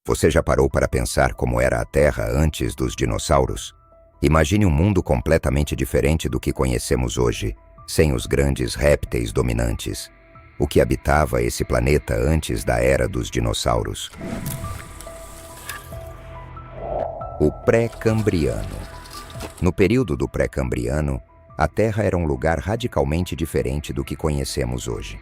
Você já parou para pensar como era a Terra antes dos dinossauros? Imagine um mundo completamente diferente do que conhecemos hoje, sem os grandes répteis dominantes. O que habitava esse planeta antes da era dos dinossauros? O Pré-Cambriano. No período do Pré-Cambriano, a Terra era um lugar radicalmente diferente do que conhecemos hoje.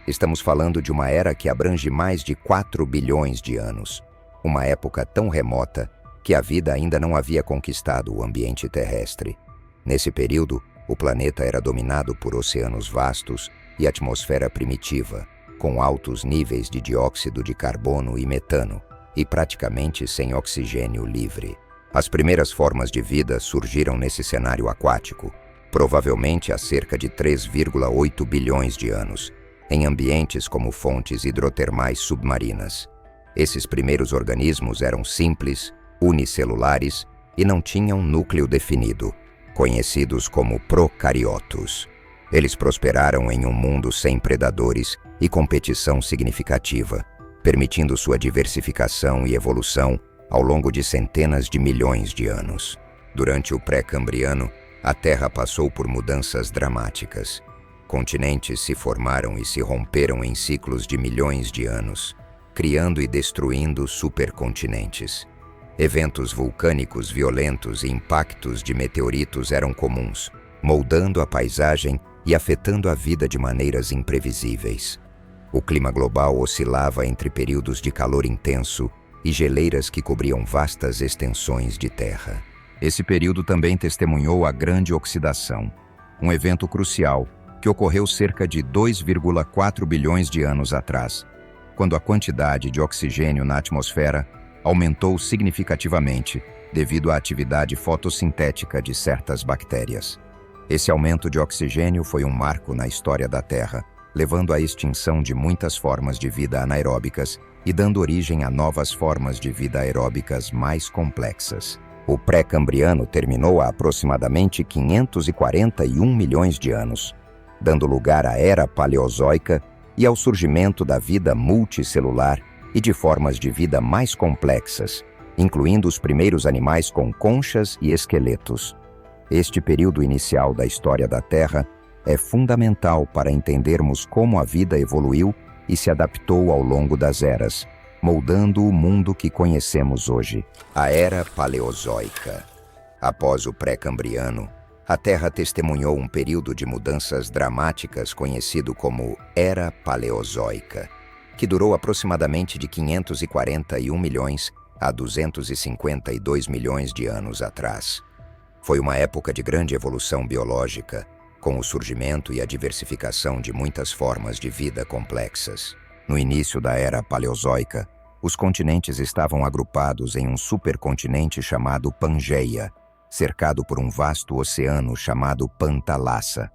Estamos falando de uma era que abrange mais de 4 bilhões de anos. Uma época tão remota que a vida ainda não havia conquistado o ambiente terrestre. Nesse período, o planeta era dominado por oceanos vastos e atmosfera primitiva, com altos níveis de dióxido de carbono e metano, e praticamente sem oxigênio livre. As primeiras formas de vida surgiram nesse cenário aquático, provavelmente há cerca de 3,8 bilhões de anos, em ambientes como fontes hidrotermais submarinas. Esses primeiros organismos eram simples, unicelulares e não tinham núcleo definido, conhecidos como procariotos. Eles prosperaram em um mundo sem predadores e competição significativa, permitindo sua diversificação e evolução ao longo de centenas de milhões de anos. Durante o Pré-Cambriano, a Terra passou por mudanças dramáticas. Continentes se formaram e se romperam em ciclos de milhões de anos, criando e destruindo supercontinentes. Eventos vulcânicos violentos e impactos de meteoritos eram comuns, moldando a paisagem e afetando a vida de maneiras imprevisíveis. O clima global oscilava entre períodos de calor intenso e geleiras que cobriam vastas extensões de terra. Esse período também testemunhou a Grande Oxidação, um evento crucial que ocorreu cerca de 2,4 bilhões de anos atrás, quando a quantidade de oxigênio na atmosfera aumentou significativamente devido à atividade fotossintética de certas bactérias. Esse aumento de oxigênio foi um marco na história da Terra, levando à extinção de muitas formas de vida anaeróbicas e dando origem a novas formas de vida aeróbicas mais complexas. O Pré-Cambriano terminou há aproximadamente 541 milhões de anos, dando lugar à Era Paleozoica e ao surgimento da vida multicelular e de formas de vida mais complexas, incluindo os primeiros animais com conchas e esqueletos. Este período inicial da história da Terra é fundamental para entendermos como a vida evoluiu e se adaptou ao longo das eras, moldando o mundo que conhecemos hoje. A Era Paleozoica. Após o Pré-Cambriano, a Terra testemunhou um período de mudanças dramáticas conhecido como Era Paleozoica, que durou aproximadamente de 541 milhões a 252 milhões de anos atrás. Foi uma época de grande evolução biológica, com o surgimento e a diversificação de muitas formas de vida complexas. No início da Era Paleozoica, os continentes estavam agrupados em um supercontinente chamado Pangeia, cercado por um vasto oceano chamado Pantalassa.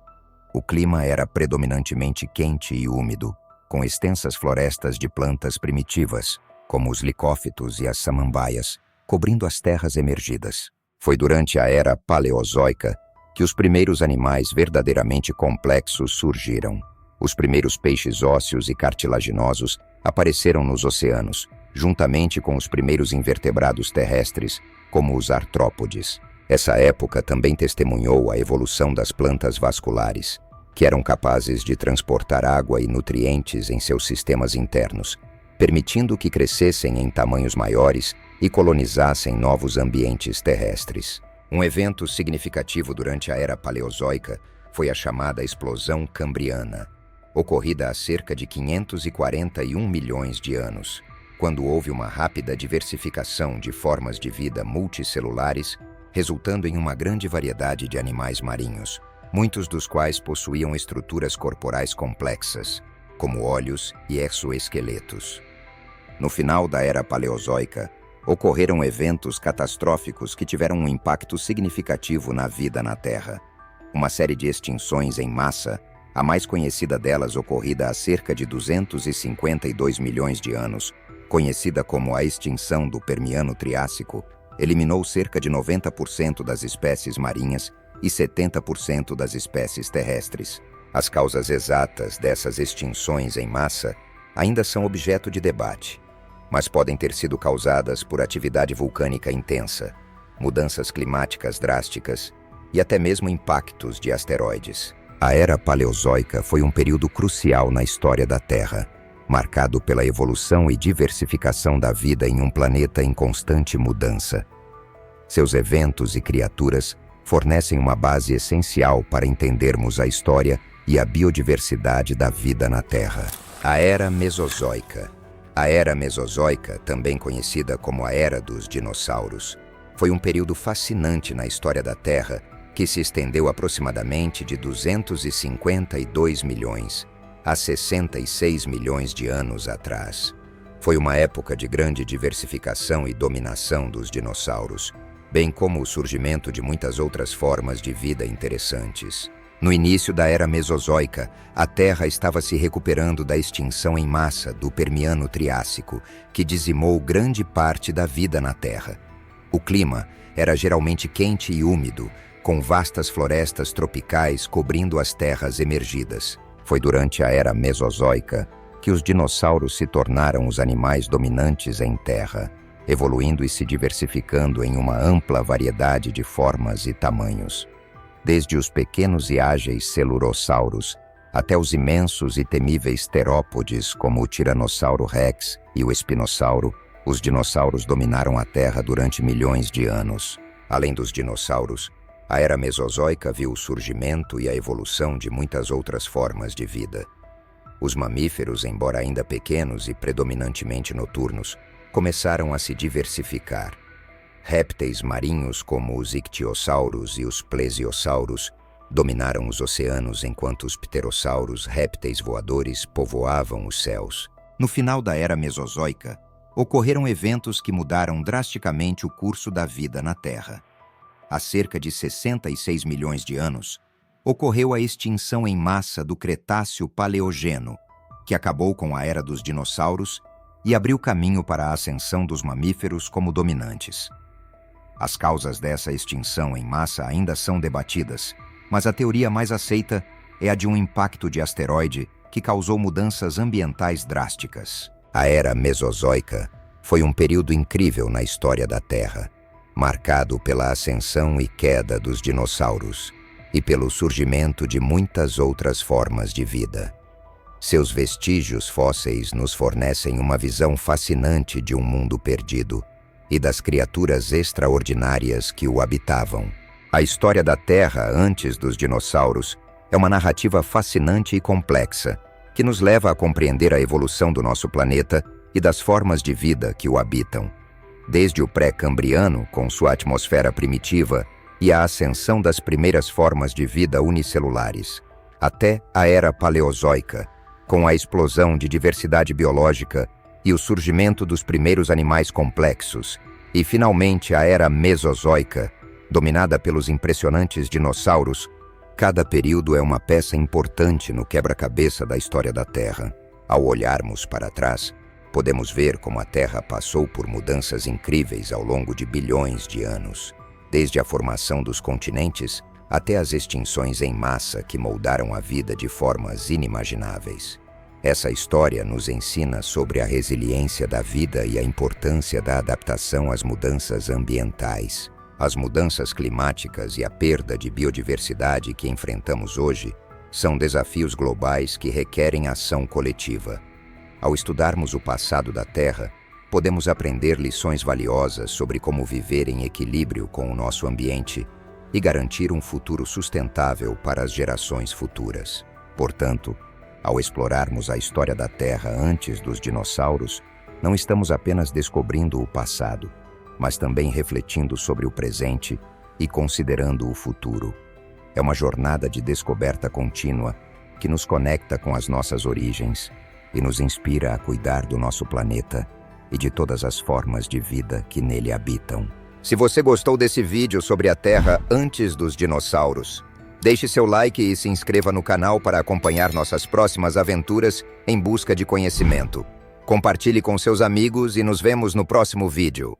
O clima era predominantemente quente e úmido, com extensas florestas de plantas primitivas, como os licófitos e as samambaias, cobrindo as terras emergidas. Foi durante a Era Paleozoica que os primeiros animais verdadeiramente complexos surgiram. Os primeiros peixes ósseos e cartilaginosos apareceram nos oceanos, juntamente com os primeiros invertebrados terrestres, como os artrópodes. Essa época também testemunhou a evolução das plantas vasculares, que eram capazes de transportar água e nutrientes em seus sistemas internos, permitindo que crescessem em tamanhos maiores e colonizassem novos ambientes terrestres. Um evento significativo durante a Era Paleozoica foi a chamada Explosão Cambriana, ocorrida há cerca de 541 milhões de anos, quando houve uma rápida diversificação de formas de vida multicelulares, resultando em uma grande variedade de animais marinhos, muitos dos quais possuíam estruturas corporais complexas, como olhos e exoesqueletos. No final da Era Paleozoica, ocorreram eventos catastróficos que tiveram um impacto significativo na vida na Terra. Uma série de extinções em massa, a mais conhecida delas ocorrida há cerca de 252 milhões de anos, conhecida como a extinção do Permiano-Triássico, eliminou cerca de 90% das espécies marinhas e 70% das espécies terrestres. As causas exatas dessas extinções em massa ainda são objeto de debate. mas podem ter sido causadas por atividade vulcânica intensa, mudanças climáticas drásticas e até mesmo impactos de asteroides. A Era Paleozoica foi um período crucial na história da Terra, marcado pela evolução e diversificação da vida em um planeta em constante mudança. Seus eventos e criaturas fornecem uma base essencial para entendermos a história e a biodiversidade da vida na Terra. A Era Mesozoica. A Era Mesozoica, também conhecida como a Era dos Dinossauros, foi um período fascinante na história da Terra que se estendeu aproximadamente de 252 milhões a 66 milhões de anos atrás. Foi uma época de grande diversificação e dominação dos dinossauros, bem como o surgimento de muitas outras formas de vida interessantes. No início da Era Mesozoica, a Terra estava se recuperando da extinção em massa do Permiano-Triássico, que dizimou grande parte da vida na Terra. O clima era geralmente quente e úmido, com vastas florestas tropicais cobrindo as terras emergidas. Foi durante a Era Mesozoica que os dinossauros se tornaram os animais dominantes em Terra, evoluindo e se diversificando em uma ampla variedade de formas e tamanhos. Desde os pequenos e ágeis celurossauros até os imensos e temíveis terópodes como o Tiranossauro Rex e o Espinossauro, os dinossauros dominaram a Terra durante milhões de anos. Além dos dinossauros, a Era Mesozoica viu o surgimento e a evolução de muitas outras formas de vida. Os mamíferos, embora ainda pequenos e predominantemente noturnos, começaram a se diversificar. Répteis marinhos como os ictiossauros e os plesiosauros dominaram os oceanos enquanto os pterossauros, répteis voadores, povoavam os céus. No final da Era Mesozoica, ocorreram eventos que mudaram drasticamente o curso da vida na Terra. Há cerca de 66 milhões de anos, ocorreu a extinção em massa do Cretáceo-Paleogeno, que acabou com a Era dos Dinossauros e abriu caminho para a ascensão dos mamíferos como dominantes. As causas dessa extinção em massa ainda são debatidas, mas a teoria mais aceita é a de um impacto de asteroide que causou mudanças ambientais drásticas. A Era Mesozoica foi um período incrível na história da Terra, marcado pela ascensão e queda dos dinossauros e pelo surgimento de muitas outras formas de vida. Seus vestígios fósseis nos fornecem uma visão fascinante de um mundo perdido e das criaturas extraordinárias que o habitavam. A história da Terra antes dos dinossauros é uma narrativa fascinante e complexa, que nos leva a compreender a evolução do nosso planeta e das formas de vida que o habitam. Desde o pré-cambriano, com sua atmosfera primitiva, e a ascensão das primeiras formas de vida unicelulares, até a Era Paleozoica, com a explosão de diversidade biológica e o surgimento dos primeiros animais complexos, e finalmente a Era Mesozoica, dominada pelos impressionantes dinossauros, cada período é uma peça importante no quebra-cabeça da história da Terra. Ao olharmos para trás, podemos ver como a Terra passou por mudanças incríveis ao longo de bilhões de anos, desde a formação dos continentes até as extinções em massa que moldaram a vida de formas inimagináveis. Essa história nos ensina sobre a resiliência da vida e a importância da adaptação às mudanças ambientais. As mudanças climáticas e a perda de biodiversidade que enfrentamos hoje são desafios globais que requerem ação coletiva. Ao estudarmos o passado da Terra, podemos aprender lições valiosas sobre como viver em equilíbrio com o nosso ambiente e garantir um futuro sustentável para as gerações futuras. Portanto, ao explorarmos a história da Terra antes dos dinossauros, não estamos apenas descobrindo o passado, mas também refletindo sobre o presente e considerando o futuro. É uma jornada de descoberta contínua que nos conecta com as nossas origens e nos inspira a cuidar do nosso planeta e de todas as formas de vida que nele habitam. Se você gostou desse vídeo sobre a Terra antes dos dinossauros, deixe seu like e se inscreva no canal para acompanhar nossas próximas aventuras em busca de conhecimento. Compartilhe com seus amigos e nos vemos no próximo vídeo.